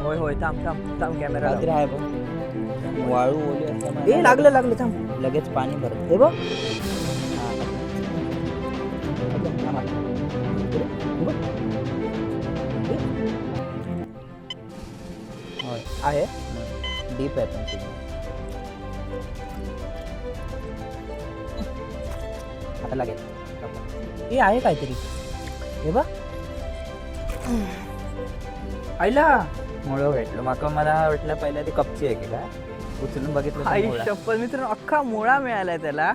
होय होय, थांब थांब थांब, कॅमेरा काहीतरी आहे बघ. वाळू ओली असल्यामुळे ए ना लागलं लागलं, थांब. लगेच पाणी भरत. हे बघ. आहे. डीप आहे पण सिग्नल. आता लागेल. हे आहे काहीतरी. हे बघ. आईला मुळं भेटलं माका. मला वाटलं पहिल्या ती कपची आहे की काय, उचलून बघितलं तर आई मुळं. शपथ मित्रांनो, अख्खा मुळा मिळालाय त्याला.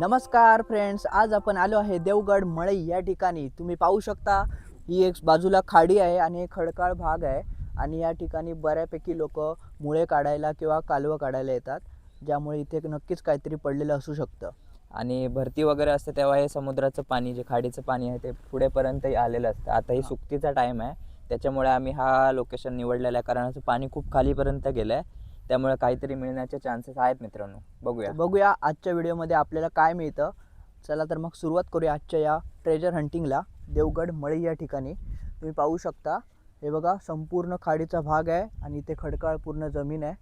नमस्कार फ्रेंड्स, आज आपण आलो आहे देवगड मळई या ठिकाणी. तुम्ही पाहू शकता, ही एक बाजूला खाडी आहे आणि खडकाळ भाग आहे. आणि या ठिकाणी बऱ्यापैकी लोक मुळे काढायला किंवा कालवं काढायला येतात, ज्यामुळे इथे नक्कीच काहीतरी पडलेलं असू शकतं. आणि भरती वगैरे असते तेव्हा हे समुद्राचं पाणी, जे खाडीचं पाणी आहे ते पुढेपर्यंत आलेलं असतं. आता ही सुकतीचा टाईम आहे, त्याच्यामुळे आम्ही हा लोकेशन निवडलेला आहे. कारण पाणी खूप खालीपर्यंत गेलं आहे, त्यामुळे काहीतरी मिळण्याचे चान्सेस आहेत मित्रांनो. बघूया आजच्या व्हिडिओमध्ये आपल्याला काय मिळतं. चला तर मग सुरुवात करूया आजच्या या ट्रेजर हंटिंगला. देवगड मळई या ठिकाणी तुम्ही पाहू शकता, हे बघा संपूर्ण खाडीचा भाग आहे आणि इथे खडकाळ पूर्ण जमीन आहे.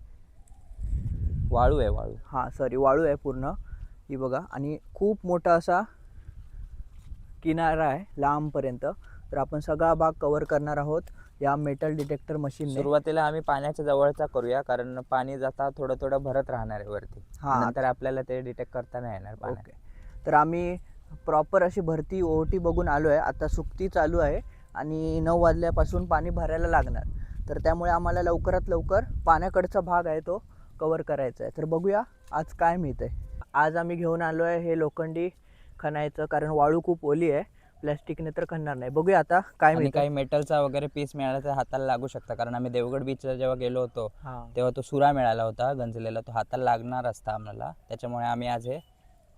वाळू आहे, वाळू. हां सॉरी, वाळू आहे पूर्ण. ही बघा, आणि खूप मोठा असा किनारा आहे लांबपर्यंत. तर आपण सगळा भाग कव्हर करणार आहोत या मेटल डिटेक्टर मशीनने. सुरुवातीला आम्ही पाण्याच्या जवळचा करूया, कारण पाणी जाता थोडं थोडं भरत राहणार आहे वरती. नंतर आपल्याला ते डिटेक्ट करता नाही येणार पाण्यात. ओके, तर आम्ही प्रॉपर अशी भरती ओहोटी बघून आलो आहे. आता सुकती चालू आहे आणि 9 वाजल्यापासून पाणी भरायला लागणार. तर त्यामुळे आम्हाला लवकरात लवकर पाण्याकडचा भाग आहे तो कव्हर करायचा आहे. तर बघूया आज काय मिळतं आहे. आज आम्ही घेऊन आलो आहे हे लोखंडी खणायचं, कारण वाळू खूप ओली आहे, प्लॅस्टिकने तर खणणार नाही. बघूया आता काय आणि मिळतं. काही मेटलचा वगैरे पीस मिळाला तर हाताला लागू शकता, कारण आम्ही देवगड बीचला जेव्हा गेलो होतो तेव्हा तो सुरा मिळाला होता गंजलेला, तो हाताला लागणार असता आम्हाला. त्याच्यामुळे आम्ही आज हे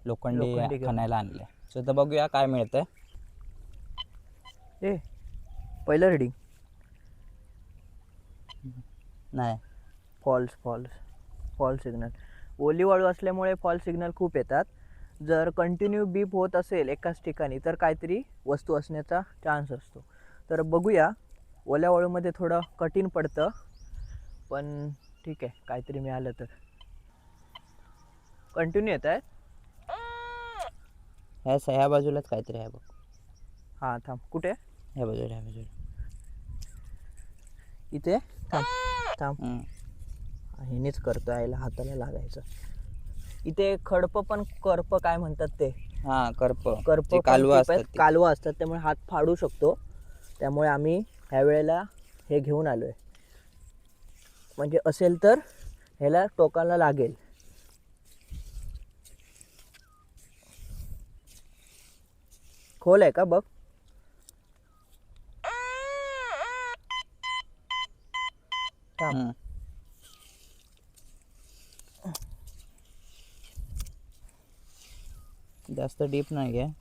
लोखंडी खणायला आणले. सो तर बघूया काय मिळतंय. ए पहिलं रिडिंग नाही, फॉल्स सिग्नल. ओली वाळू असल्यामुळे फॉल्स सिग्नल खूप येतात. जर कंटिन्यू बीप होत असेल एकाच ठिकाणी तर काहीतरी वस्तू असण्याचा चान्स असतो. तर बघूया, ओल्या वाळूमध्ये थोडं कठीण पडतं, पण ठीक आहे, काहीतरी मिळालं तर. कंटिन्यू येत आहे. ह्या बाजूलाच काहीतरी आहे बघ. हां थांब, कुठे? ह्या बाजूला इथे थांब थांब. ह्यानेच करतो, यायला हाताला लागायचं. इथे खडप पण, करप काय म्हणतात ते, करप कालवा असतात, त्यामुळे हात फाडू शकतो. त्यामुळे आम्ही ह्या वेळेला हे घेऊन आलो आहे, म्हणजे असेल तर ह्याला टोकाला लागेल. खोल आहे का बघ. जास्त डीप नाही आहे,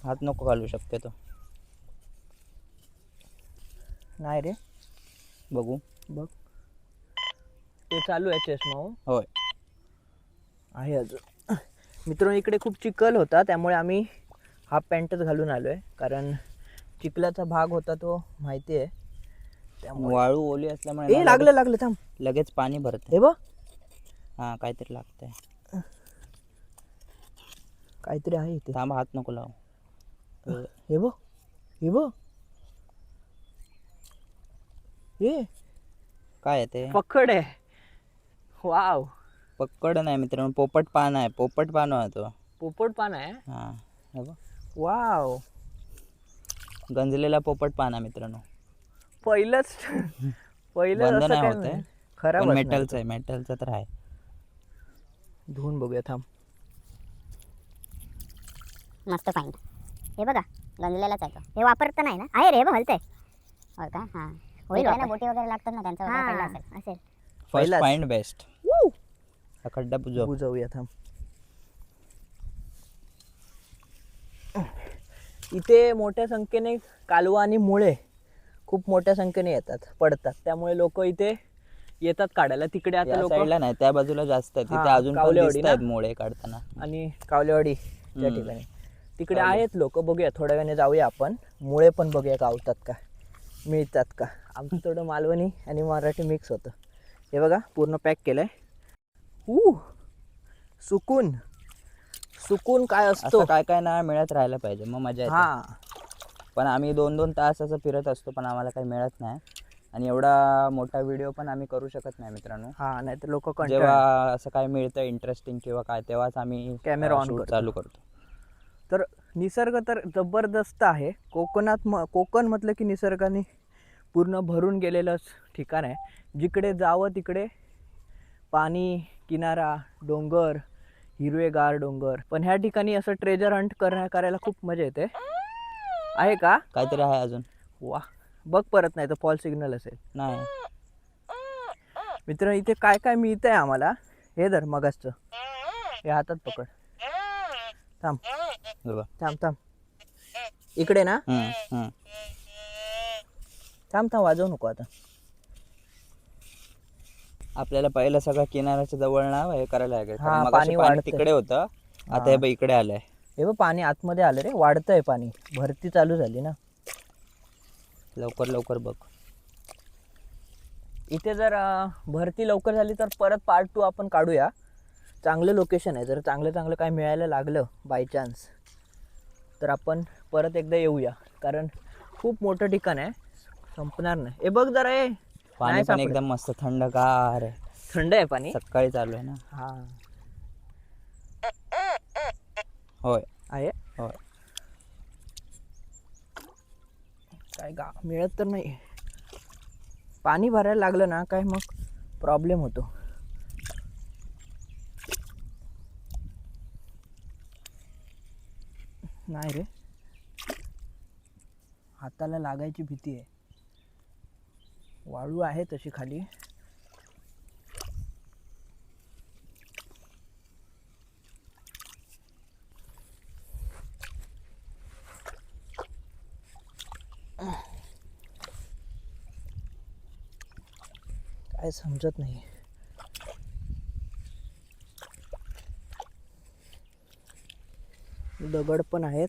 हात नको घालू शकते तो. नाही रे, बघू बघ ते चालू आहे चष्मा. होय आहे अजून. मित्रांनो, इकडे खूप चिखल होता, त्यामुळे आम्ही हाफ पॅन्टच घालून आलो आहे, कारण चिखलाचा भाग होता तो माहिती आहे. त्यामुळे वाळू ओली असल्यामुळे ए ना लागलं लागलं थांब लगेच पाणी भरते. हे बघ हा काहीतरी लागतंय. काहीतरी आहे इथे. थांब, हात नको लावू. हे बघ हे बघ हे काय आहे ते? पकड आहे. वाव, पक्कड नाही मित्रांनो, पोपट पान आहे. पोपट पान आहे तो. पोपट पान आहे. हा हे बघ, वाव, गंजलेला पोपट पान आहे मित्रांनो. पहिलंच बंद असं नाही काय होत आहे, खराब पण असणार मेटलचं आहे. मेटलचं तर आहे. तो. धुवून बघूया थांब. मस्त फाईन. हे बघा गंजलेलाच आहे तो. हे वापरत नाही ना? आहे रे, हलतंय. हो का? हां, होईल ना. बोटी वगैरे लागतात ना, त्यांचा वगैरे पडला असेल. फर्स्ट पहिलाच. Find best. वू! हा खड्डा बुजव. बुजवूया थांब. इथे मोठ्या संख्येने कालवा आणि मुळे खूप मोठ्या संख्येने येतात, पडतात. त्यामुळे लोक इथे येतात काढायला. तिकडे आता या लोक साईडला नाही, त्या बाजूला जास्त आहे. तिथे हा, अजून पण कावलेवाडी दिसतायत ना? मोळे काढताना. आणि कावलेवाडी त्या हम्म. ठिकाणी तिकडे कावले. आहेत लोक. बघूया थोड्या वेळाने जाऊया आपण. मुळे पण बघूया गावतात का, मिळतात का. आमचं थोडं मालवणी आणि मराठी मिक्स होतं. हे बघा पूर्ण पॅक केलंय. सुकून सुकून काय असतो. असं काय काय ना मिळत राहायला पाहिजे, मग मजा येते. हा, पण आम्ही 2-2 तास असं फिरत असतो, पण आम्हाला काही मिळत नाही. आणि एवढा मोठा व्हिडिओ पण आम्ही करू शकत नाही मित्रांनो. हा, नाही तर लोक जेव्हा असं काय मिळतं इंटरेस्टिंग किंवा काय, तेव्हाच आम्ही कॅमेरा ऑन शूट करतो. चालू करतो. तर निसर्ग तर जबरदस्त आहे. कोकणात कोकण म्हटलं की निसर्गाने पूर्ण भरून गेलेलंच ठिकाण आहे. जिकडे जावं तिकडे पाणी, किनारा, डोंगर, हिरवेगार डोंगर. पण ह्या ठिकाणी असं ट्रेजर हंट करायला खूप मजा येते. आहे का? काहीतरी आहे अजून. वा, बघ परत, नाही तर फॉल सिग्नल असेल. नाही, मित्र इथे काय काय मिळतंय आम्हाला. हे धर मगासचं, हे हातात पकड. थांब बघा. थांब थांब, इकडे ना. हम्म. थांब थांब, वाजवू नको आता. आपल्याला पहिलं सगळं किनाऱ्याच्या जवळ ना हे करायला लागेल. हा, कारण मगाशी पाणी पाणी वाढतंय. तिकडे होतं, आता हे बघ इकडे आलंय. हे बघ पाणी आतमध्ये आलं रे, वाढतंय पाणी. भरती चालू झाली ना. लवकर लवकर बघ. इथे जर भरती लवकर झाली तर परत पार्ट 2 आपण काढूया. चांगलं लोकेशन आहे. जर चांगलं चांगलं काय मिळायला लागलं बाय चान्स तर आपण परत एकदा येऊया. कारण खूप मोठं ठिकाण आहे, संपणार नाही. हे बघ जरा, हे पाणी नाही पण सापडत. एकदम मस्त थंडगार आहे. थंड आहे पाणी. सकाळी चालू आहे ना. हा, होय आहे. होय. काय मिळत तर नाही. पाणी भरायला लागलं ना काय मग प्रॉब्लेम होतो. नाही रे, हाताला लागायची भीती आहे. वाळू आहे तशी खाली. काय समजत नाही. दगड पण आहेत.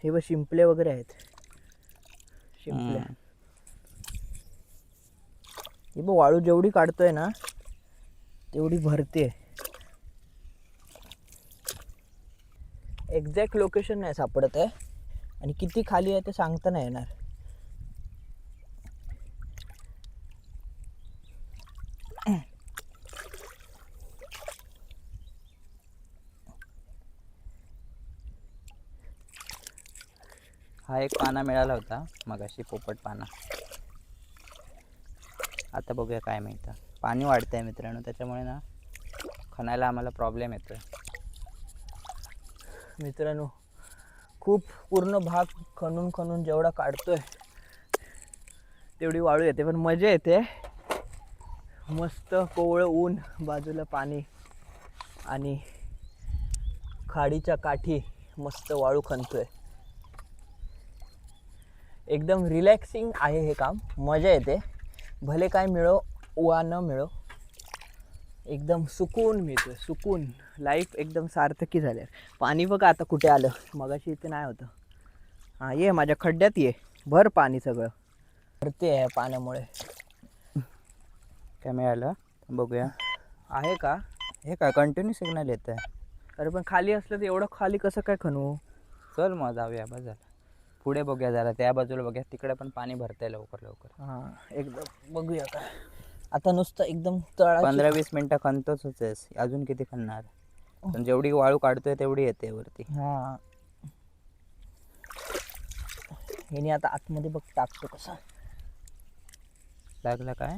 हे बघ शिंपले वगैरे आहेत. शिंपले. हे बघ वाळू जेवढी काढतोय ना तेवढी भरते. एक्झॅक्ट लोकेशन नाही सापडत आहे आणि किती खाली आहे ते सांगता नाही येणार. हा एक पाना मिळाला होता मगाशी, पोपट पाना. आता बघूया काय मिळतं. पाणी वाढतंय मित्रांनो, त्याच्यामुळे ना खणायला आम्हाला प्रॉब्लेम येतोय. मित्रांनो खूप पूर्ण भाग खणून खणून जेवढा काढतोय तेवढी वाळू येते. पण मजा येते. मस्त कोवळं ऊन, बाजूला पाणी आणि खाडीच्या काठी मस्त वाळू खणतोय. एकदम रिलॅक्सिंग आहे हे काम. मजा येते. भले काय मिळो वा न मिळो, एकदम सुकून मिळतोय. सुकून. लाईफ एकदम सार्थकी झाली. पाणी बघा आता कुठे आलं. मगाशी इथे नाही होतं. हां, ये माझ्या खड्ड्यात ये. भर पाणी सगळं. भरती आहे पाण्यामुळे. काय मिळालं बघूया. आहे का? हे काय कंटिन्यू सिग्नल येत आहे. अरे पण खाली असलं तर एवढं खाली कसं काय खणू? चल मग जाऊया बस झालं. पुढे बघूया जरा, त्या बाजूला बघूया, तिकडे पण पाणी भरतंय लवकर लवकर. हां एकदम बघूया काय. आता नुसतं एकदम तळा 15-20 मिनिटं खणतोच आहेस, अजून किती खणणार? पण जेवढी वाळू काढतोय तेवढी येते वरती. हां हिने आता आतमध्ये बघ टाकतो कसा. लागलं काय?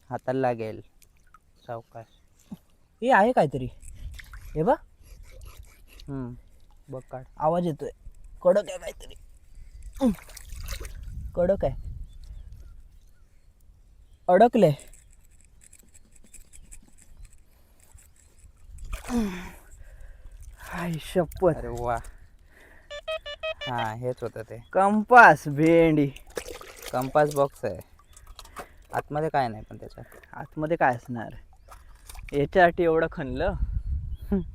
हाताला लागेल सावकाश. हे आहे काहीतरी. हे बघ बघ काढ. आवाज येतोय. कडक आहे काहीतरी. कडक आहे. अडकले. हाय शपथ. अरे वा. हा हेच होतं ते. कंपास भेंडी. कंपास बॉक्स आहे. आतमध्ये काय नाही पण त्याच्यात. आतमध्ये काय असणार? याच्यासाठी एवढं खणलं.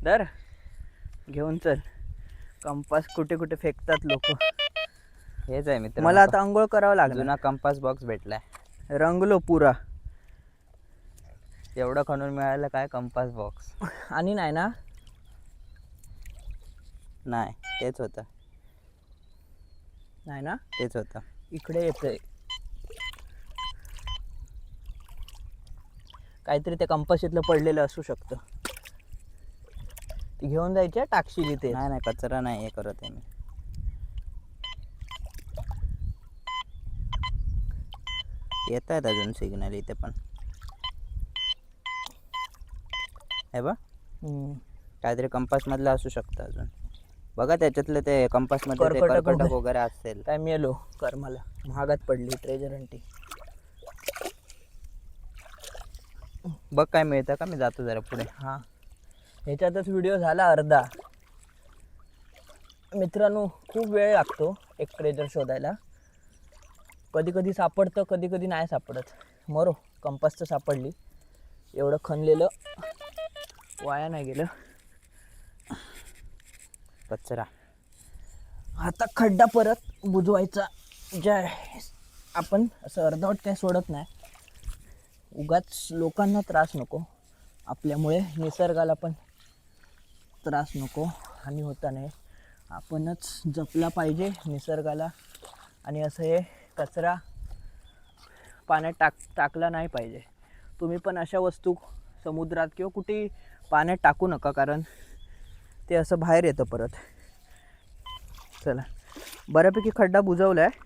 दर घेऊन चल. कंपास कुठे कुठे फेकतात लोक. हेच आहे मित्र. मला आता आंघोळ करावं लागलं. जुना कंपास बॉक्स भेटलाय. रंगलो पुरा. एवढं खणून मिळालं काय कंपास बॉक्स. आणि नाही ना? नाही तेच होतं. नाही ना? तेच होतं. इकडे येतंय काहीतरी. ते कंपास इथलं पडलेलं असू शकतं. ती घेऊन जायची टाकशील इथे. नाही नाही कचरा नाही हे करत आहे मी. येत आहेत अजून सिग्नल इथे पण. हे बघ काहीतरी कंपास मधलं असू शकतं अजून. बघा त्याच्यातलं ते कंपास मध्ये ते कर्कटक वगैरे असेल. काय मिळालो कर मला. महागात पडली ट्रेजर हंटी. बघ काय मिळतं का. मी जातो जरा पुढे. हां ह्याच्यातच व्हिडिओ झाला अर्धा. मित्रांनो खूप वेळ लागतो एक ट्रेजर शोधायला. कधी कधी सापडतं, कधी कधी नाही सापडत. मरो कंपास तर सापडली. एवढं खणलेलं वाया नाही गेलं. कचरा. आता खड्डा परत बुजवायचा. जय आपण असं अर्धवट काही सोडत नाही. उगाच लोकांना त्रास नको. आपल्यामुळे निसर्गाला पण त्रास नको. हानी होता नाही. आपणच जपला पाहिजे निसर्गाला. आणि असं हे कचरा पाण्यात टाकला नाही पाहिजे. तुम्ही पण अशा वस्तू समुद्रात किंवा कुठेही पाण्यात टाकू नका. कारण ते असं बाहेर येतं परत. चला बऱ्यापैकी खड्डा बुजवला आहे.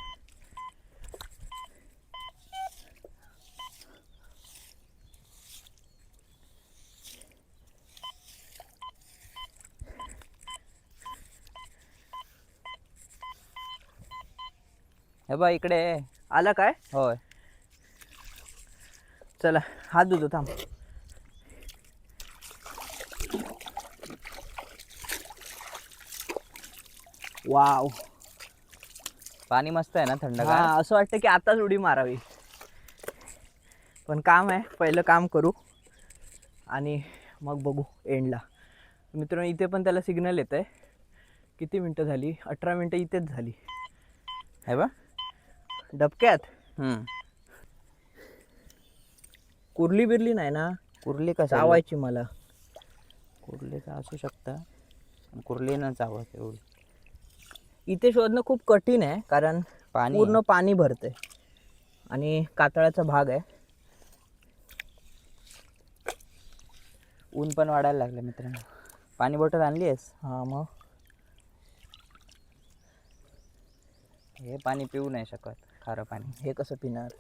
हे बघ इकडे. आला काय? होय. चला हात धुतो थांब. वाव पाणी मस्त आहे ना थंडगार. हां असं वाटतं की आताच उडी मारावी. पण काम आहे. पहिलं काम करू आणि मग बघू एंडला. मित्रांनो इथे पण त्याला सिग्नल येत आहे. किती मिनटं झाली? 18 मिनटं इथेच झाली. हे बघ डबक्यात कुर्ली बिरली नाही ना? कुर्ली कसं चावायची मला. कुर्लीचं असू शकतं. कुर्ली न चावत एवढी. इथे शोधणं खूप कठीण आहे. कारण पाणी पूर्ण पाणी भरतंय आणि कातळाचा भाग आहे. ऊन पण वाढायला लागलं मित्रांनो. पाणी बॉटल आणली आहेस? हां मग हे पाणी पिऊ नाही शकत. खारं पाणी. हे कसं पिणार?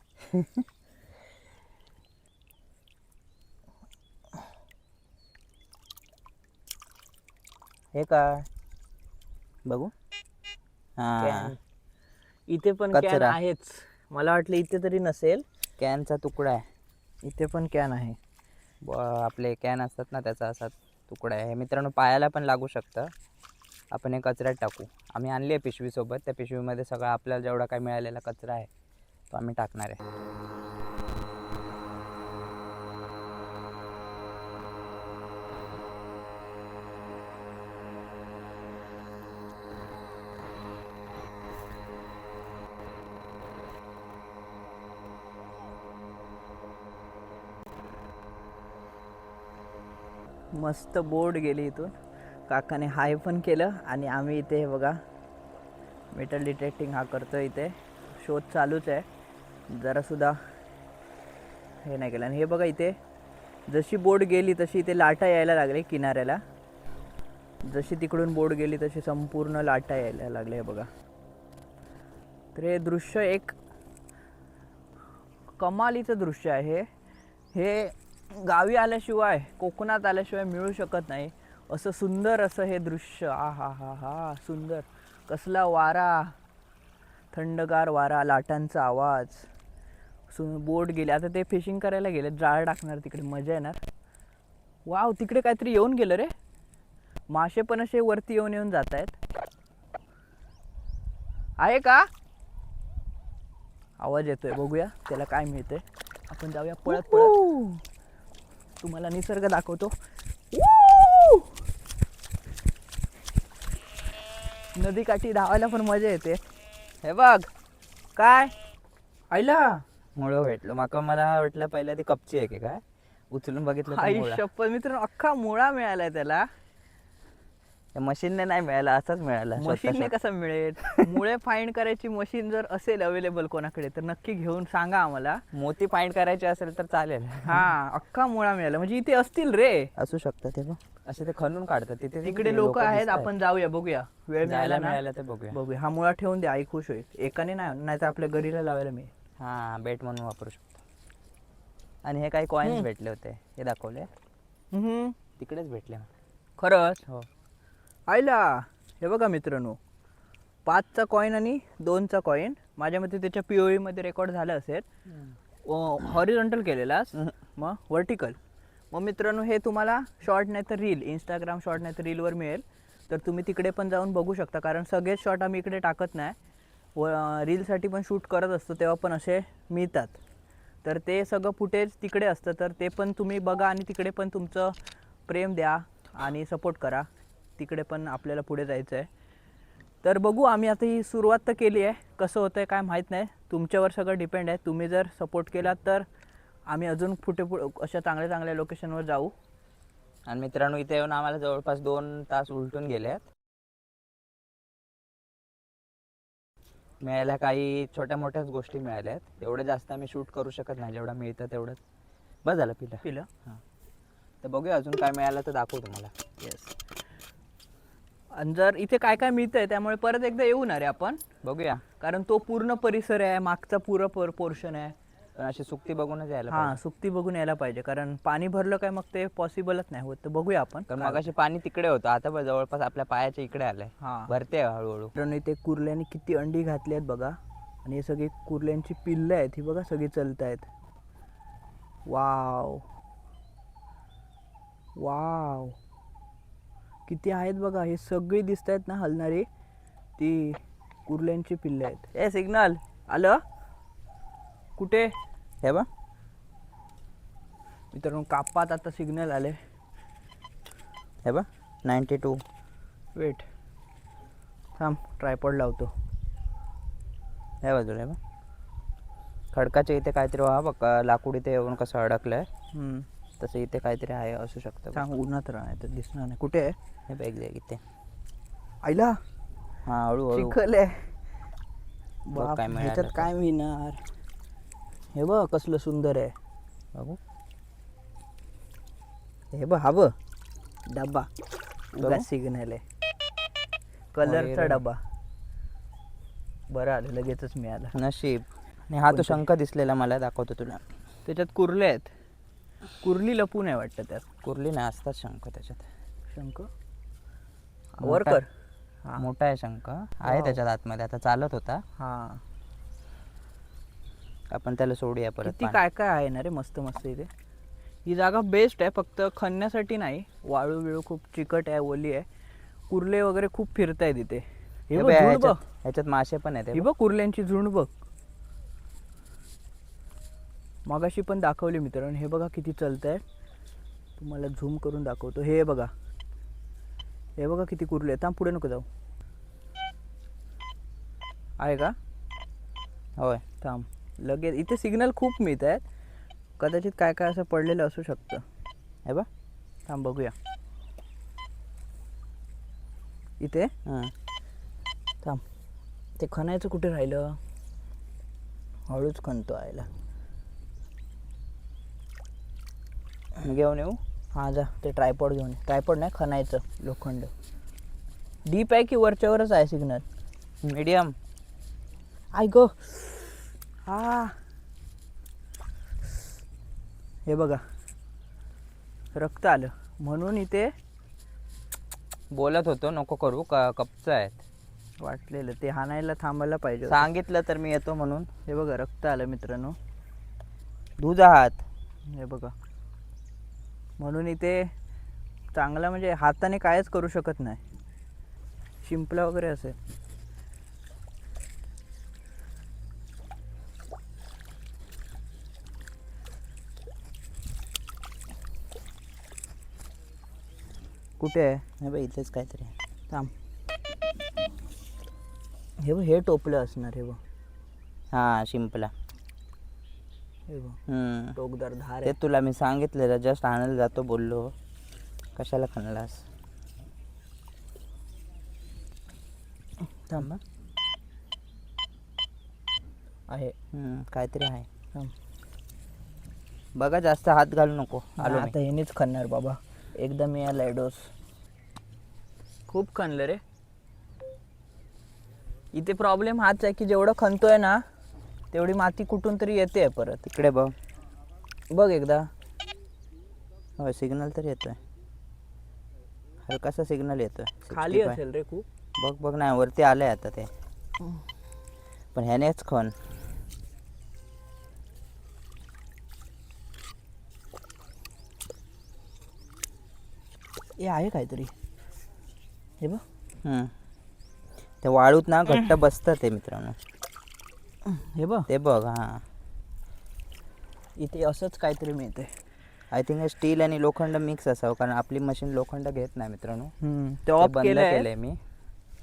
हे काय बघू. हां कॅन. इथे पण कॅन कचरा. आहेच. मला वाटलं इथे तरी नसेल. कॅनचा तुकडा आहे. इथे पण कॅन आहे. आपले कॅन असतात ना त्याचा असा तुकडा आहे. हे मित्रांनो पायाला पण लागू शकतं. आपण हे कचऱ्यात टाकू. आम्ही आणली आहे पिशवीसोबत. त्या पिशवीमध्ये सगळा आपल्याला जेवढा काय मिळालेला कचरा आहे तो आम्ही टाकणार आहे. मस्त बोट गेली इथून. काकाने हाय पण केलं आणि आम्ही इथे हे बघा मेटल डिटेक्टिंग हा करतो. इथे शोध चालूच आहे, जरासुद्धा हे नाही केलं. आणि हे बघा इथे जशी बोट गेली तशी इथे लाटा यायला लागले किनाऱ्याला. जशी तिकडून बोट गेली तशी संपूर्ण लाटा यायला लागले. हे बघा, तर हे दृश्य एक कमालीचं दृश्य आहे. हे गावी आल्याशिवाय, कोकणात आल्याशिवाय मिळू शकत नाही. असं सुंदर असं हे दृश्य. आ हा हा हा, सुंदर. कसला वारा, थंडगार वारा, लाटांचा आवाज. बोट गेले. आता ते फिशिंग करायला गेले, जाळ टाकणार तिकडे, मजा येणार. वाव, तिकडे काहीतरी येऊन गेलं रे. मासे पण असे वरती येऊन येऊन जात आहेत. आहे का आवाज येतोय? बघूया त्याला काय मिळतंय. आपण जाऊया पळत पळत, तुम्हाला निसर्ग दाखवतो. नदीकाठी धावायला पण मजा येते. हे बघ काय आईला मुळं भेटलो. मला वाटलं पहिला ती कपची आहे की काय, उचलून बघितलं तर आई मुळा. शपथ मित्रांनो, अख्खा मुळा मिळालाय त्याला. त्या मशीनने नाही मिळाला, असाच मिळाला. मशीनने कसा मिळेल? मुळे फाइंड करायची मशीन जर असेल अवेलेबल कोणाकडे तर नक्की घेऊन सांगा आम्हाला. मोती फाइंड करायचे असेल तर चालेल. हा, अख्खा मुळा मिळाला म्हणजे इथे असतील रे. असू शकतं ते. असे ते खणून काढतात तिथे. तिकडे लोक आहेत. आपण जाऊया, बघूया वेळ मिळाला ना. मिळाला तर बघूया. बघूया. हा मुळा ठेवून द्या, आई खुश होईल. एकाने नाही तर आपल्या घरीला लावायला मिळेल. हा, बेट म्हणून वापरू शकतो. आणि हे काही कॉइन्स भेटले होते, हे दाखवले. तिकडेच भेटले खरंच. हो. आईला हे बघा मित्रांनो, 5चा कॉईन आणि 2चा कॉईन. माझ्या मते त्याच्या POV मध्ये रेकॉर्ड झालं असेल. हॉरिझॉन्टल केलेलास, मग व्हर्टिकल. मग मित्रांनो, हे तुम्हाला शॉर्ट नाही तर रील, इंस्टाग्राम शॉर्ट नाही तर रीलवर मिळेल. तर तुम्ही तिकडे पण जाऊन बघू शकता, कारण सगळेच शॉर्ट आम्ही इकडे टाकत नाही. रीलसाठी पण शूट करत असतो तेव्हा पण असे मिळतात. तर ते सगळं फुटेज तिकडे असतं. तर ते पण तुम्ही बघा आणि तिकडे पण तुमचं प्रेम द्या आणि सपोर्ट करा. तिकडे पण आपल्याला पुढे जायचं आहे. तर बघू, आम्ही आता ही सुरुवात तर केली आहे. कसं होतं आहे काय माहीत नाही. तुमच्यावर सगळं डिपेंड आहे. तुम्ही जर सपोर्ट केला तर आम्ही अजून पुढे अशा चांगल्या चांगल्या लोकेशनवर जाऊ. आणि मित्रांनो, इथे येऊन आम्हाला जवळपास 2 तास उलटून गेले आहेत. मिळायला काही छोट्या मोठ्याच गोष्टी मिळाल्या आहेत. एवढं जास्त आम्ही शूट करू शकत नाही. जेवढं मिळतं तेवढंच बस झालं. पिलं. हां, तर बघूया अजून काय मिळालं तर दाखवू तुम्हाला. येस. आणि जर इथे काय काय मिळतंय त्यामुळे परत एकदा येऊ ना रे आपण. बघूया, कारण तो पूर्ण परिसर आहे, मागचा पूर्ण पोर्शन आहे. पण अशी सुकती बघूनच यायला हां, पाहिजे. सुकती बघून यायला पाहिजे. कारण पाणी भरलं काय मग ते पॉसिबलच नाही होत. तर बघूया आपण. कारण मग अशी पाणी तिकडे होतं, आता बघ जवळपास आपल्या पायाच्या इकडे आलंय. हां, भरते हळूहळू. मित्रांनो, इथे कुर्ल्यांनी किती अंडी घातली आहेत बघा. आणि हे सगळी कुर्ल्यांची पिल्लं आहेत. ही बघा सगळी चलत आहेत. वाव वाव, किती आहेत बघा. हे सगळी दिसत आहेत ना हलणारी, ती कुर्ल्यांची पिल्लं आहेत. ए सिग्नल आलं कुठे? हे बघ मित्रांनो, कापात आता सिग्नल आले. हे बघ 92. वेट, थांब, ट्रायपॉड लावतो. हे बाजूला. हे बघ खडकाच्या इथे काहीतरी. हा बघ लाकूड इथे येऊन कसं अडकलंय, तसं इथे काहीतरी आहे, असू शकतं. सांग, उन्हात राहणार तर दिसणार नाही. कुठे आहे? हे बघ इथे. आईला हा, हळूहळू चिखल आहे. बघ बाप, काय मिळालं ह्याच्यात तर. काय मिळणार? हे बघ कसलं सुंदर आहे. बघू. हे बघ, हा बघ डबा, बघू. उगा सिग्नल आहे, कलरचा अरे. डबा. बरं आलं, लगेचच मिळालं. नशीब. आणि हा तो शंख दिसलेला मला, दाखवतो तुला. त्याच्यात कुर्ले आहेत. कुर्ली लपून आहे वाटतं त्यात. कुर्ली नाही, असतात शंख त्याच्यात. शंख मोठा- वर्कर. हा मोठा आहे शंख, आहे वाव. त्याच्यात आतमध्ये. आता चालत होता, हा, आपण त्याला सोडूया परत. किती काय काय आहे ना रे, मस्त मस्त. इथे ही जागा बेस्ट आहे, फक्त खणण्यासाठी नाही. वाळू बिळू खूप चिकट आहे, ओली आहे. कुर्ले वगैरे खूप फिरतायत इथे. हे हे बघ, बघ, झुंड बघ. ह्याच्यात मासे पण आहेत. हे ही बघ. बघ कुर्ल्यांची झुंड बघ. मगाशी पण दाखवली मित्रांनो. हे बघा किती चलत आहे. तुम्हाला झूम करून दाखवतो. हे बघा, हे बघा किती कुर्ले आहेत. थांब, पुढे नको जाऊ. आहे का? होय. थांब, लगेच. इथे सिग्नल खूप मिळत आहेत. कदाचित काय काय असं पडलेलं असू शकतं. हे बघ थांब बघूया इथे हां थांब ते खणायचं कुठे राहिलं हळूच खणतो आयला मी घेऊन येऊ हां जा ते ट्रायपॉड घेऊन ट्रायपॉड नाही खणायचं लोखंड डीप आहे की वरच्यावरच आहे सिग्नल मीडियम ऐक हा हे बघा रक्त आलं म्हणून इथे बोलत होतो नको करू कपचं आहेत वाटलेलं ते हाणायला थांबायला पाहिजे होतं. सांगितलं तर मी येतो म्हणून. हे बघा रक्त आलं मित्रांनो तुझा हात हे बघा म्हणून इथे चांगला म्हणजे हाताने कायच करू शकत नाही शिंपला वगैरे असेल कुठे आहे हे बघ इथेच काहीतरी आहे. थांब हे बघ हे टोपलं असणार हे बघ हां शिंपला हे बघ टोकदार धार ते आहे तुला मी सांगितलेलं जस्ट आणायला जातो बोललो कशाला खाल्लास थांब हं. आहे काहीतरी आहे थांब बघा जास्त हात घालू नको आलो मी. आता ह्यानेच खणणार बाबा एकदम या लायडोस खूप खणलं रे इथे प्रॉब्लेम हाच आहे की जेवढं खणतोय ना तेवढी माती कुठून तरी येते परत इकडे बघ बघ एकदा होय सिग्नल तर येतोय हलकासा सिग्नल येतोय खाली 65. असेल रे खूप बघ बघ नाही वरती आलंय आता ते पण ह्यानेच खण हे आहे काहीतरी हे बघ ते वाळूत ना घट्ट बसतं ते मित्रांनो हे बघ ते बघ हां इथे असंच काहीतरी मिळते आय थिंक स्टील आणि लोखंड मिक्स असावं कारण आपली मशीन लोखंड घेत नाही मित्रांनो ते ते ऑफ बंद केलंय केलंय मी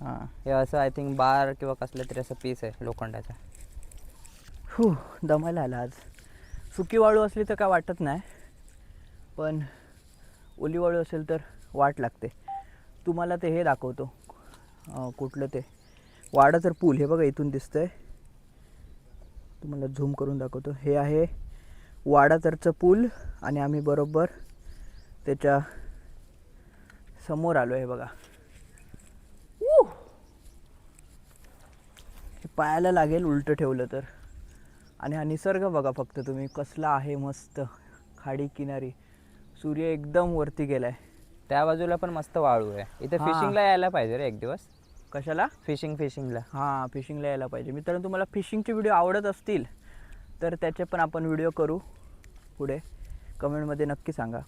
हां हे असं आय थिंक बार किंवा कसलं तरी असं पीस आहे लोखंडाचा हू दमायला आला आज सुकी वाळू असली तर काय वाटत नाही पण ओली वाळू असेल तर वाट लागते तुम्हाला ते हे दाखवतो कुठलं ते वाडाचं पूल हे बघा इथून दिसतंय तुम्हाला झूम करून दाखवतो हे आहे वाडातरचं पूल आणि आम्ही बरोबर त्याच्या समोर आलो आहे बघा हे पायाला लागेल उलटं ठेवलं तर आणि हा निसर्ग बघा फक्त तुम्ही कसला आहे मस्त खाडी किनारी सूर्य एकदम वरती गेलाय त्या बाजूला पण मस्त वाळू आहे इथे हां. फिशिंगला यायला पाहिजे रे एक दिवस कशाला फिशिंगला हां फिशिंगला यायला पाहिजे मित्रांनो तुम्हाला फिशिंगचे व्हिडिओ आवडत असतील तर त्याचे पण आपण व्हिडिओ करू पुढे कमेंटमध्ये नक्की सांगा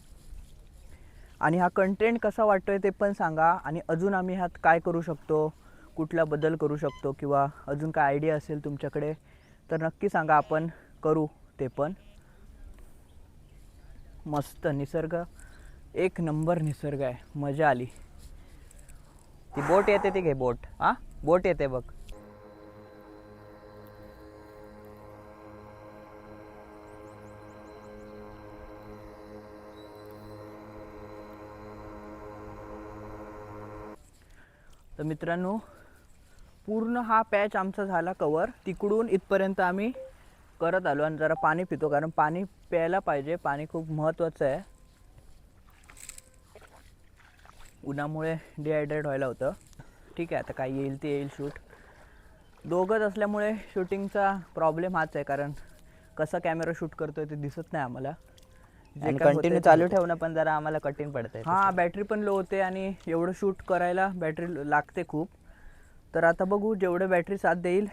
आणि हा कंटेंट कसा वाटतोय ते पण सांगा आणि अजून आम्ही ह्यात काय करू शकतो कुठला बदल करू शकतो किंवा अजून काय आयडिया असेल तुमच्याकडे तर नक्की सांगा आपण करू ते पण मस्त निसर्ग एक नंबर निसर्ग आहे मजा आली ती बोट येते ती घे बोट हां बोट येते बघ तर मित्रांनो पूर्ण हा पॅच आमचा झाला कवर तिकडून इथपर्यंत आम्ही करत आलो आणि जरा पाणी पितो कारण पाणी प्यायला पाहिजे पाणी खूप महत्त्वाचं आहे उन्हामुळे डिहायड्रेट व्हायला होतं ठीक आहे आता काय येईल ते येईल शूट दोघंच असल्यामुळे शूटिंगचा प्रॉब्लेम हाच आहे कारण कसा कॅमेरा शूट करतोय ते दिसत नाही आम्हाला जे आणि काय होतंय कंटिन्यू ते चालू होतंय. ठेवणं पण जरा आम्हाला कठीण पडतंय हां बॅटरी पण लो होते आणि एवढं शूट करायला बॅटरी लागते खूप तर आता बघू जेवढं बॅटरी साथ देईल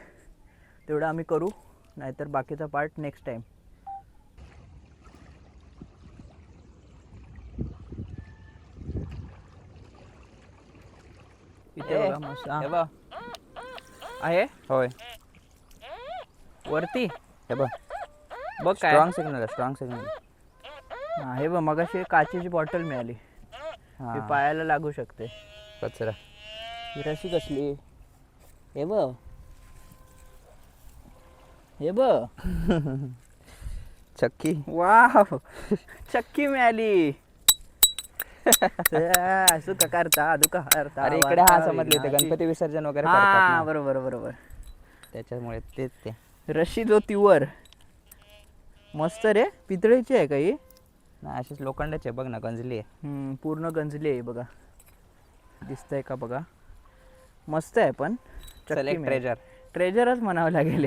तेवढं आम्ही करू नाहीतर बाकीचा पार्ट नेक्स्ट टाईम इथे बघा मस्त हे बघ आहे होय वरती हे बघ बघ काय स्ट्रॉंग सिग्नल हां हे बघ मगाशी काचेची बॉटल मिळाली ती पायाला लागू शकते कचरा ही रशी कसली हे बघ हे बघ चक्की वाव चक्की मिळाली असं का करता अदू का करता अरे इकडे हा समजले ते गणपती विसर्जन वगैरे करतात हा ना, बरोबर बरोबर. त्याच्यामुळे तेच ते. रशी जो तीवर मस्त रे, पितळेची आहे काही. नाही अशीच लोखंडाची आहे बघ ना, गंजली आहे. पूर्ण गंजली आहे बघा, दिसतंय का बघा, मस्त आहे पण चल एक ट्रेजर. ट्रेजरच म्हणावं लागेल.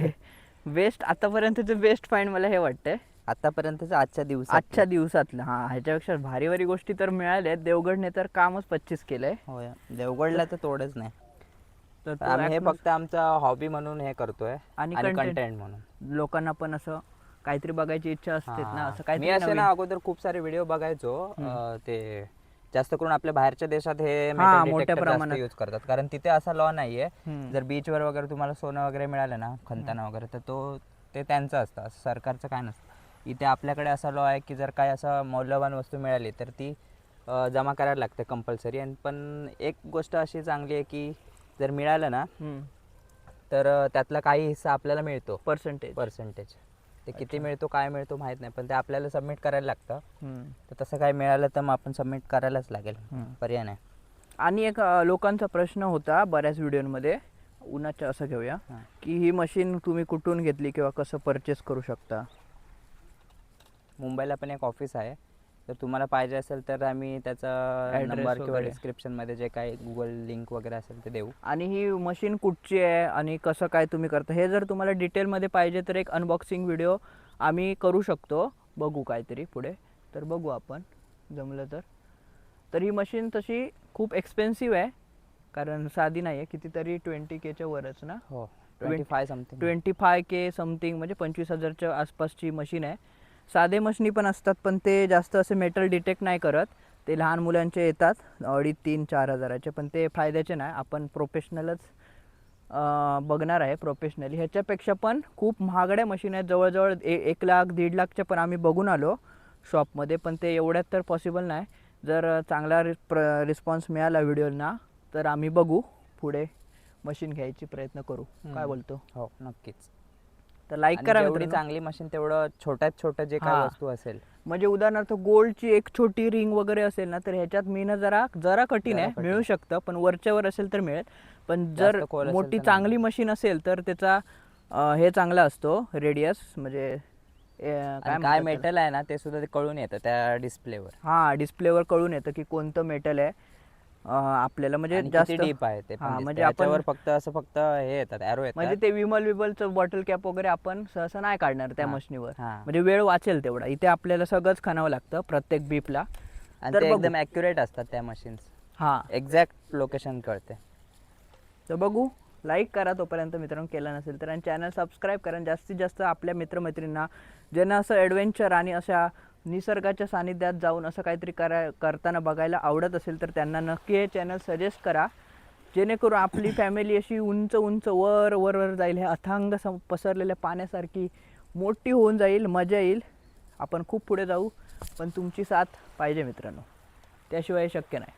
बेस्ट आतापर्यंतचं बेस्ट फाईंड मला हे वाटतंय आतापर्यंतच आजच्या दिवसात. आजच्या दिवसातलं. हा ह्याच्यापेक्षा भारी भारी गोष्टी तर मिळाल्या आहेत. देवगडने तर कामच 25 केलंय. होय, देवगडला तर तोडच नाही. तर तो आम्ही हे atmos- फक्त आमचा हॉबी म्हणून हे करतोय आणि आणि content. कंटेंट म्हणून. लोकांना पण असं काहीतरी बघायची इच्छा असते ना, असं मी काहीतरी असे नवीन. ना अगोदर खूप सारे व्हिडिओ बघायचो. ते जास्त करून आपल्या बाहेरच्या देशात हे हा, metal मोठ्या detector प्रमाणात. जास्त यूज करतात, कारण तिथे असा लॉ नाहीये. हम्म. जर बीचवर वगैरे तुम्हाला सोनं वगैरे मिळालं ना, खणताना वगैरे, तर ते त्यांचं असतं, असं सरकारचं काय नसतं. इथे आपल्याकडे असा लॉ आहे की जर काय असं मौल्यवान वस्तू मिळाली तर ती जमा करायला लागते कंपल्सरी. आणि पण एक गोष्ट अशी चांगली आहे की जर मिळालं ना तर त्यातला काही हिस्सा आपल्याला मिळतो. पर्सेंटेज ते किती मिळतो काय मिळतो माहीत नाही, पण ते आपल्याला सबमिट करायला लागतं. तर तसं काय मिळालं तर मग आपण सबमिट करायलाच लागेल, पर्याय नाही. आणि एक लोकांचा प्रश्न होता बऱ्याच व्हिडिओमध्ये, उन्हाच्या असं घेऊया, की ही मशीन तुम्ही कुठून घेतली किंवा कसं परचेस करू शकता. मुंबईला पण एक ऑफिस आहे, तर तुम्हाला पाहिजे असेल तर आम्ही त्याचा Address नंबर किंवा वगैरे. डिस्क्रिप्शनमध्ये जे काही गुगल लिंक वगैरे असेल ते देऊ. आणि ही मशीन कुठची आहे आणि कसं काय तुम्ही करता हे जर तुम्हाला डिटेलमध्ये पाहिजे तर एक अनबॉक्सिंग व्हिडिओ आम्ही करू शकतो, बघू काहीतरी पुढे, तर बघू आपण जमलं तर. तर ही मशीन तशी खूप एक्सपेन्सिव्ह आहे, कारण साधी नाही आहे, कितीतरी 20K वरच ना. हो, 25 समथिंग. 25K समथिंग, म्हणजे 25,000च्या आसपासची मशीन आहे. साधे मशिनी पण असतात, पण ते जास्त असे मेटल डिटेक्ट नाही करत. ते लहान मुलांचे येतात 2,500-4 हजाराचे, पण ते फायद्याचे नाही. आपण प्रोफेशनलच बघणार आहे, प्रोफेशनली. ह्याच्यापेक्षा पण खूप महागड्या मशीन आहेत, जवळजवळ 1 लाख 1.5 लाखच्या पण आम्ही बघून आलो शॉपमध्ये, पण ते एवढ्यात तर पॉसिबल नाही. जर चांगला रिस्पॉन्स मिळाला व्हिडिओना तर आम्ही बघू पुढे मशीन घ्यायची प्रयत्न करू. काय बोलतो? हो नक्कीच. तर लाईक करा जेवढी मित्रांनो. चांगली मशीन तेवढं छोट्यात छोटं जे काही वस्तू असेल, म्हणजे उदाहरणार्थ गोल्डची एक छोटी रिंग वगैरे असेल ना, तर ह्याच्यात मिळणं जरा कठीण आहे. मिळू शकतं, पण वरच्यावर असेल तर मिळेल. पण जर खोल असेल मोठी तर चांगली मशीन असेल तर त्याचा हे चांगला असतो, रेडियस, म्हणजे काय मेटल आहे ना ते सुद्धा ते कळून येतं त्या डिस्प्लेवर. हा, डिस्प्लेवर कळून येतं की कोणतं मेटल आहे आपल्याला, म्हणजे जास्त डीप आहे ते. म्हणजे आपण फक्त हे येतात, एरो येतात. म्हणजे ते विमलचं बॉटल कॅप वगैरे आपण सहसा नाही काढणार त्या मशीनीवर, हा. म्हणजे वेळ वाचेल तेवढा. इथे आपल्याला सगळंच खाणावं लागतं प्रत्येक बीपला. आणि तर ते बघू. एकदम ॲक्युरेट असतात त्या मशीन्स, हा, एक्झॅक्ट लोकेशन कळते. तर बघू. लाईक करा तोपर्यंत मित्रांनो, केला नसेल तर, आणि चॅनल सबस्क्राईब करा. जास्तीत जास्त आपल्या मित्रमैत्रिणींना ज्यांना असं ॲडव्हेंचर आणि अशा निसर्गाच्या सानिध्यात जाऊन असं काहीतरी करताना बघायला आवडत असेल तर त्यांना नक्की हे चॅनल सजेस्ट करा, जेणेकरून आपली फॅमिली अशी उंच उंच वर वर वर जाईल. हे अथांग पसरलेल्या पाण्यासारखी मोठी होऊन जाईल, मजा येईल. आपण खूप पुढे जाऊ, पण तुमची साथ पाहिजे मित्रांनो, त्याशिवाय शक्य नाही.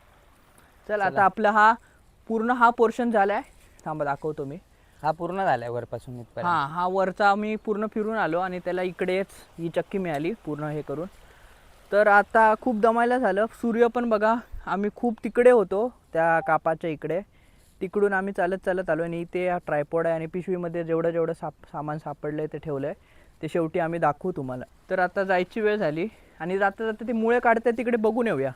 चल आता आपला हा पोर्शन झाला आहे. थांबा दाखवतो मी. हा पूर्ण झालाय वरपासून इथपर्यंत. हा वरचा मी पूर्ण फिरून आलो आणि त्याला इकडेच ही चक्की मिळाली पूर्ण हे करून. तर आता खूप दमायला झालं. सूर्य पण बघा, आम्ही खूप तिकडे होतो त्या कापाच्या इकडे, तिकडून आम्ही चालत आलो आणि इथे हा ट्रायपॉड आहे आणि पिशवीमध्ये जेवढं सामान सापडलं आहे ते ठेवलं आहे. ते शेवटी आम्ही दाखवू तुम्हाला. तर आता जायची वेळ झाली आणि जाता ते मुळे काढतात तिकडे बघून येऊया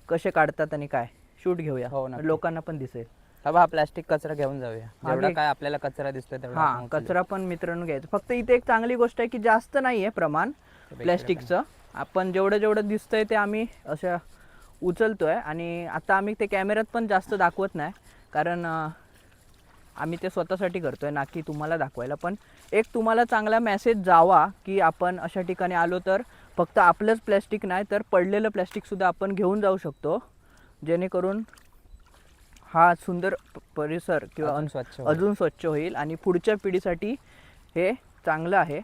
कसे काढतात आणि काय, शूट घेऊया. हो, नक्की. लोकांना पण दिसेल. हा प्लास्टिक कचरा घेऊन जाऊया, जेवढा घे. काय आपल्याला कचरा दिसतोय तेवढा हा, आपण उचलूया. कचरा पण मित्रांनो घ्यायचं. फक्त इथे एक चांगली गोष्ट आहे की जास्त नाही आहे प्रमाण प्लॅस्टिकचं. आपण जेवढं दिसतंय ते आम्ही अशा उचलतोय. आणि आता आम्ही ते कॅमेऱ्यात पण जास्त दाखवत नाही, कारण आम्ही ते स्वतःसाठी करतोय, ना की तुम्हाला दाखवायला. पण एक तुम्हाला चांगला मेसेज जावा की आपण अशा ठिकाणी आलो तर फक्त आपलंच प्लॅस्टिक नाही तर पडलेलं प्लॅस्टिकसुद्धा आपण घेऊन जाऊ शकतो, जेणेकरून हा सुंदर परिसर किंवा अजून स्वच्छ होईल आणि पुढच्या पिढीसाठी हे चांगलं आहे.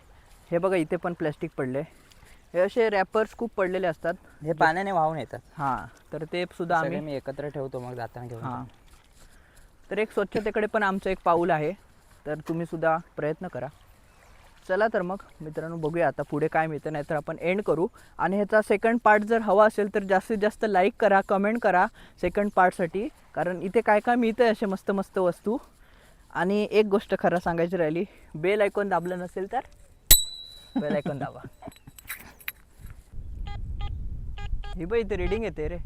हे बघा, इथे पण प्लॅस्टिक पडले. हे असे रॅपर्स खूप पडलेले असतात, हे पाण्याने वाहून येतात. हां, तर ते सुद्धा आम्ही मी एकत्र ठेवतो, मग जाताना घेऊन हां. तर एक स्वच्छतेकडे पण आमचं एक पाऊल आहे, तर तुम्ही सुद्धा प्रयत्न करा. चला तर मग मित्रांनो बघूया आता पुढे काय मिळतं, नाही तर आपण एंड करू. आणि ह्याचा सेकंड पार्ट जर हवा असेल तर जास्तीत जास्त लाईक करा, कमेंट करा सेकंड पार्टसाठी, कारण इथे काय काय मिळतं आहे असे मस्त मस्त वस्तू. आणि एक गोष्ट खरं सांगायची राहिली, बेल आयकॉन दाबलं नसेल तर बेल आयकॉन दाबा. ही बाई इथे रीडिंग येते रे.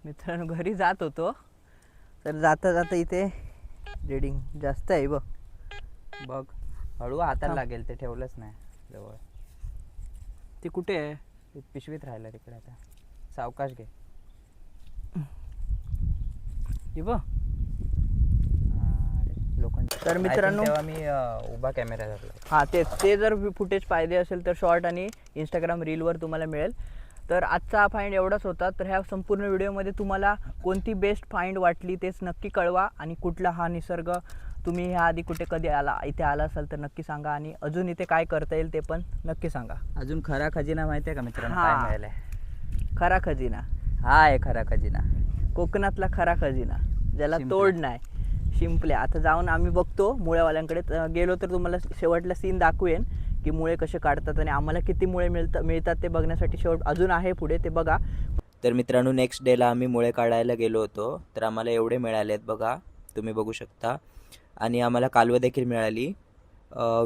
मित्रांनो घरी जात होतो तर जाता जाता इथे रीडिंग जास्त आहे बघ. बघ हळू हाताला थांब. लागेल, ते ठेवलंच नाही जवळ. ती कुठे आहे? ते पिशवीत राहिलं तिकडे. आता सावकाश घे. ही बघ. लोखंड. तर मित्रांनो- तेव्हा मी उभा कॅमेरा धरला. हां ते जर फुटेज पाहिजे असेल तर शॉर्ट आणि इंस्टाग्राम रीलवर तुम्हाला मिळेल. तर आजचा हा फाइंड एवढाच होता. तर ह्या संपूर्ण व्हिडिओमध्ये तुम्हाला कोणती बेस्ट फाइंड वाटली तेच नक्की कळवा. आणि कुठला हा निसर्ग तुम्ही ह्या आधी कुठे कधी इथे आला असाल तर नक्की सांगा. आणि अजून इथे काय करता येईल ते पण नक्की सांगा. अजून खरा खजिना माहिती आहे का मित्रांनो? हा. काय मिळालंय? खरा खजिना, हा आहे खरा खजिना. कोकणातला खरा खजिना, ज्याला शिंपल्या. तोड नाही. शिंपल्या. आता जाऊन आम्ही बघतो मुळ्यावाल्यांकडे. गेलो तर तुम्हाला शेवटला सीन दाखवेन की मुळे कसे काढतात आणि आम्हाला किती मुळे मिळतात ते बघण्यासाठी शेवट अजून आहे पुढे, ते बघा. तर मित्रांनो नेक्स्ट डेला आम्ही मुळे काढायला गेलो होतो. तर आम्हाला एवढे मिळालेत बघा, तुम्ही बघू शकता. आणि आम्हाला कालवं देखील मिळाली.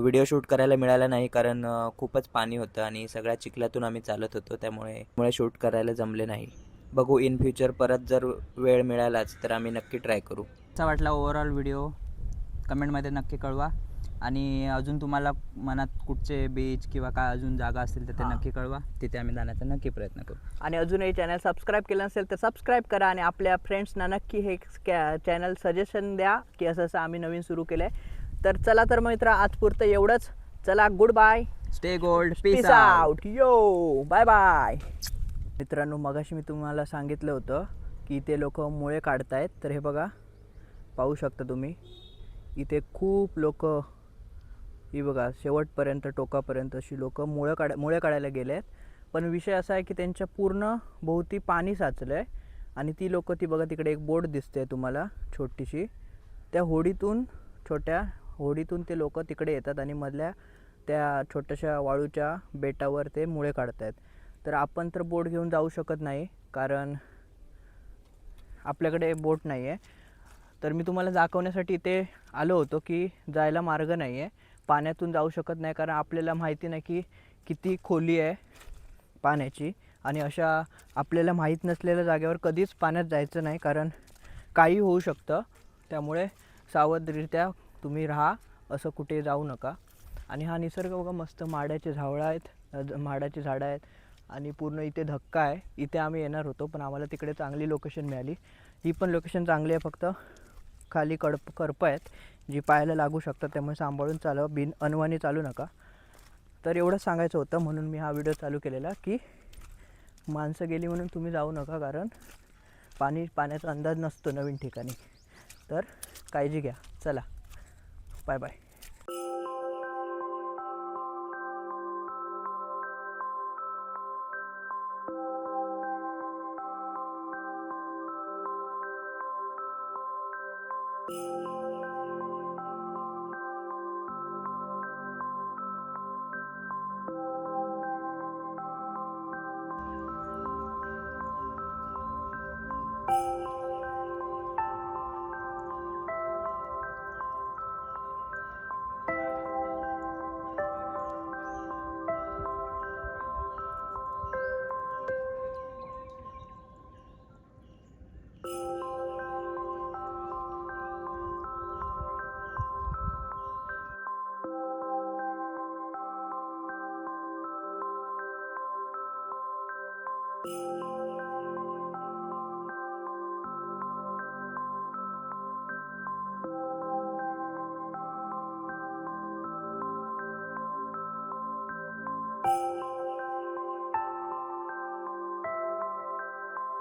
व्हिडिओ शूट करायला मिळाला नाही कारण खूपच पाणी होतं आणि सगळ्या चिखलातून आम्ही चालत होतो, त्यामुळे शूट करायला जमले नाही. बघू इन फ्युचर परत जर वेळ मिळालाच तर आम्ही नक्की ट्राय करू. कसा वाटला ओव्हरऑल व्हिडिओ कमेंटमध्ये नक्की कळवा. आणि अजून तुम्हाला मनात कुठचे बीच किंवा काय अजून जागा असतील तर ते हां. नक्की कळवा, तिथे आम्ही जाण्याचा नक्की प्रयत्न करू. आणि अजूनही चॅनल सबस्क्राईब केलं नसेल तर सबस्क्राईब करा. आणि आपल्या फ्रेंड्सना नक्की हे चॅनल सजेशन द्या की असं असं आम्ही नवीन सुरू केलं आहे. तर चला तर मित्र, आज पुरतं एवढंच. चला, good bye, stay gold, peace out, yo bye bye. मित्रांनो मगाशी मी तुम्हाला सांगितलं होतं की इथे लोक मुळे काढतायत. तर हे बघा, पाहू शकता तुम्ही, इथे खूप लोक, ही बघा शेवटपर्यंत टोकापर्यंत अशी लोक मुळे काढायला गेले आहेत. पण विषय असा आहे की त्यांच्या पूर्ण भोवती पाणी साचलं आहे. आणि ती लोक, ती बघा तिकडे एक बोट दिसते तुम्हाला छोटीशी, त्या छोट्या होडीतून ते लोक तिकडे येतात आणि मधल्या त्या छोट्याशा वाळूच्या बेटावर ते मुळे काढत आहेत. तर आपण तर बोट घेऊन जाऊ शकत नाही कारण आपल्याकडे बोट नाही आहे. तर मी तुम्हाला दाखवण्यासाठी इथे आलो होतो की जायला मार्ग नाही आहे, पाण्यातून जाऊ शकत नाही कारण आपल्याला माहिती नाही की किती खोली आहे पाण्याची. आणि अशा आपल्याला माहीत नसलेल्या जागेवर कधीच पाण्यात जायचं नाही कारण काही होऊ शकतं. त्यामुळे सावधरित्या तुम्ही राहा, असं कुठे जाऊ नका. आणि हा निसर्ग बघा मस्त, माडाचे झाडं आहेत आणि पूर्ण इथे धक्का आहे. इथे आम्ही येणार होतो पण आम्हाला तिकडे चांगली लोकेशन मिळाली. ही पण लोकेशन चांगली आहे, फक्त खाली करपं आहेत जी पायाला लागू शकतात, त्यामुळे सांभाळून चालवा, अनवाणी चालू नका. तर एवढंच सांगायचं होतं, म्हणून मी हा व्हिडिओ चालू केलेला की माणसं गेली म्हणून तुम्ही जाऊ नका कारण पाण्याचा अंदाज नसतो नवीन ठिकाणी. तर काळजी घ्या. चला, बाय बाय.